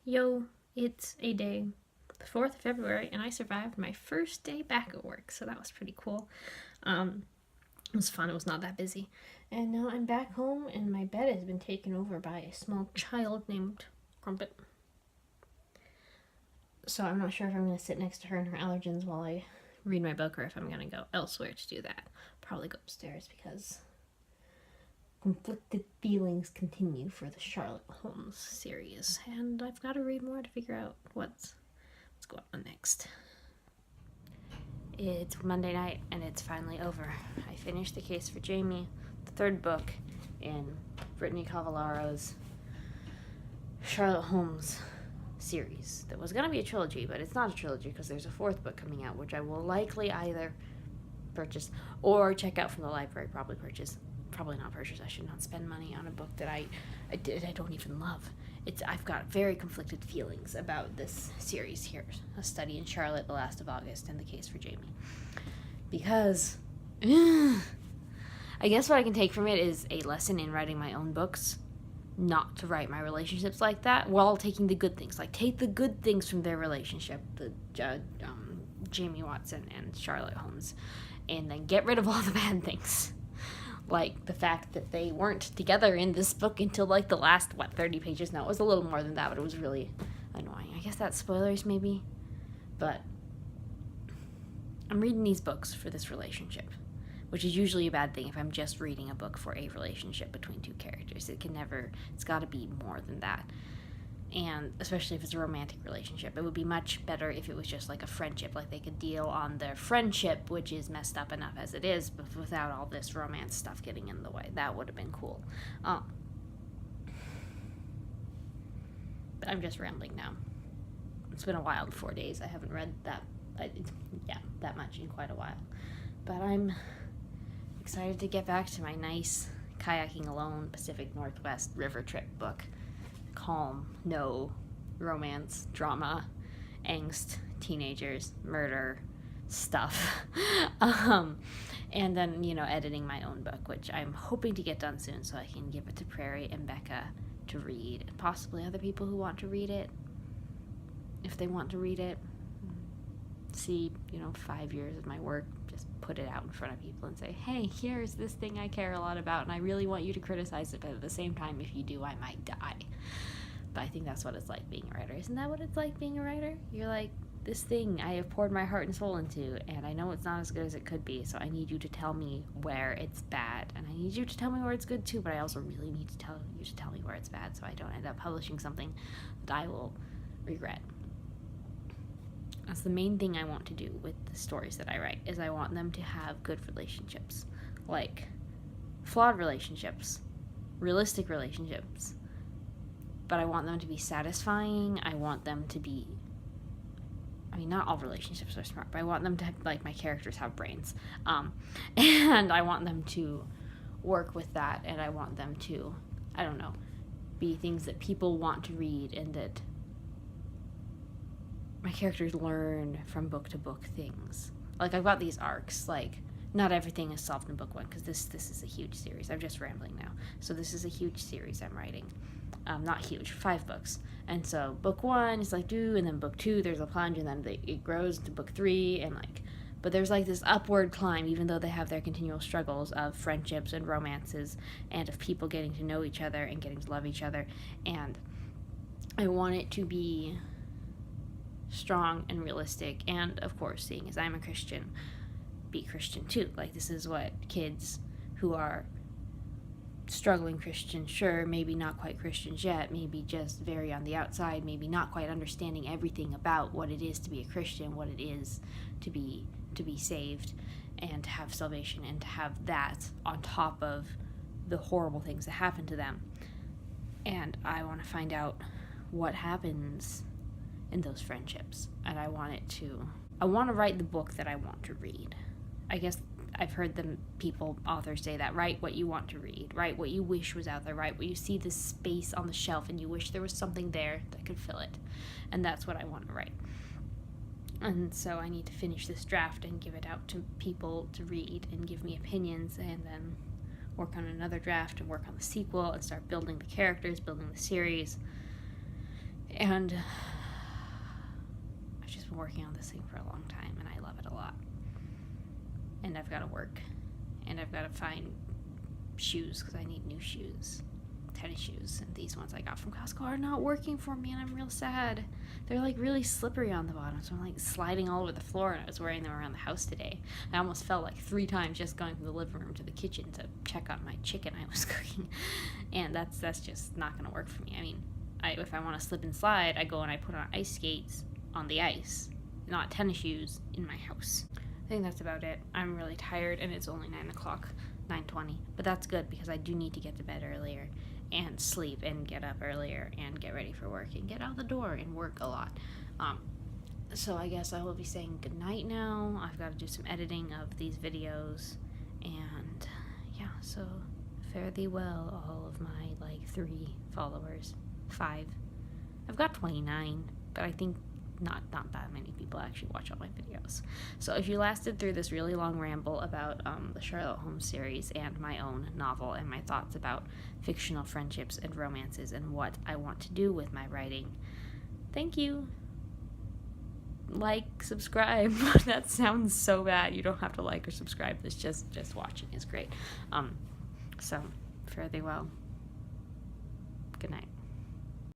Yo, it's a day, the 4th of February, and I survived my first day back at work, so that was pretty cool. It was fun, it was not that busy. And now I'm back home, and my bed has been taken over by a small child named Crumpet. So I'm not sure if I'm going to sit next to her and her allergens while I read my book, or if I'm going to go elsewhere to do that. Probably go upstairs because conflicted feelings continue for the Sherlock Holmes series, and I've got to read more to figure out what's going on next. It's Monday night, and it's finally over. I finished The Case for Jamie, the third book in Brittany Cavallaro's Sherlock Holmes series. That was going to be a trilogy, but it's not a trilogy because there's a fourth book coming out, which I will likely either purchase or check out from the library. Probably not purchase. I should not spend money on a book that I don't even love. I've got very conflicted feelings about this series here, A Study in Charlotte, The Last of August, and The Case for Jamie. Because I guess what I can take from it is a lesson in writing my own books, not to write my relationships like that, while taking the good things. Like, take the good things from their relationship, the Jamie Watson and Sherlock Holmes, and then get rid of all the bad things. Like the fact that they weren't together in this book until like the last 30 pages. No, it was a little more than that, but it was really annoying. I guess that's spoilers maybe, but I'm reading these books for this relationship, which is usually a bad thing if I'm just reading a book for a relationship between two characters. It's got to be more than that. And especially if it's a romantic relationship, it would be much better if it was just like a friendship, like they could deal on their friendship, which is messed up enough as it is, but without all this romance stuff getting in the way. That would have been cool. But I'm just rambling now. It's been a wild 4 days. I haven't read that much in quite a while. But I'm excited to get back to my nice kayaking alone Pacific Northwest river trip book. Calm, no romance, drama, angst, teenagers, murder, stuff. And then, editing my own book, which I'm hoping to get done soon so I can give it to Prairie and Becca to read, and possibly other people who want to read it, if they want to read it. See, 5 years of my work, just put it out in front of people and say, hey, here's this thing I care a lot about, and I really want you to criticize it, but at the same time, if you do, I might die. But I think that's what it's like being a writer. Isn't that what it's like being a writer? You're like, this thing I have poured my heart and soul into, and I know it's not as good as it could be, so I need you to tell me where it's bad, and I need you to tell me where it's good too, but I also really need to tell you to tell me where it's bad so I don't end up publishing something that I will regret. That's the main thing I want to do with the stories that I write, is I want them to have good relationships. Like, flawed relationships, realistic relationships. But I want them to be satisfying. I want them to be... not all relationships are smart, but I want them to have, my characters have brains. And I want them to work with that, and I want them to, be things that people want to read, and that my characters learn from book to book things. Like, I've got these arcs, not everything is solved in book one, because this is a huge series. I'm just rambling now. So this is a huge series I'm writing. Not huge, 5 books. And so book 1 is and then book 2 there's a plunge, and then it grows to book 3, and but there's this upward climb, even though they have their continual struggles of friendships and romances, and of people getting to know each other and getting to love each other. And I want it to be strong and realistic, and of course, seeing as I'm a Christian, be Christian too. This is what kids who are struggling Christians, sure, maybe not quite Christians yet, maybe just very on the outside, maybe not quite understanding everything about what it is to be a Christian, what it is to be saved and to have salvation, and to have that on top of the horrible things that happen to them. And I want to find out what happens in those friendships, and I want to write the book that I want to read. I guess I've heard authors say that: write what you want to read, write what you wish was out there, write what you see this space on the shelf and you wish there was something there that could fill it. And that's what I want to write. And so I need to finish this draft and give it out to people to read and give me opinions, and then work on another draft and work on the sequel and start building the characters, building the series. And I've just been working on this thing for a long time, and I love it a lot. And I've got to work, and I've got to find shoes because I need new shoes, tennis shoes, and these ones I got from Costco are not working for me, and I'm real sad. They're like really slippery on the bottom, so I'm like sliding all over the floor, and I was wearing them around the house today. I almost fell like 3 times just going from the living room to the kitchen to check on my chicken I was cooking, and that's just not gonna work for me. I mean, if I want to slip and slide, I go and I put on ice skates on the ice, not tennis shoes in my house. I think that's about it. I'm really tired, and it's only 9 o'clock. 9:20, but that's good because I do need to get to bed earlier and sleep and get up earlier and get ready for work and get out the door and work a lot. So I guess I will be saying goodnight now. I've got to do some editing of these videos, and yeah, so fare thee well, all of my 3 followers, 5. I've got 29, but I think not that many people actually watch all my videos. So if you lasted through this really long ramble about the Sherlock Holmes series and my own novel and my thoughts about fictional friendships and romances and what I want to do with my writing, thank you. Like, subscribe. That sounds so bad. You don't have to like or subscribe. This just watching is great. So fare thee well. Good night.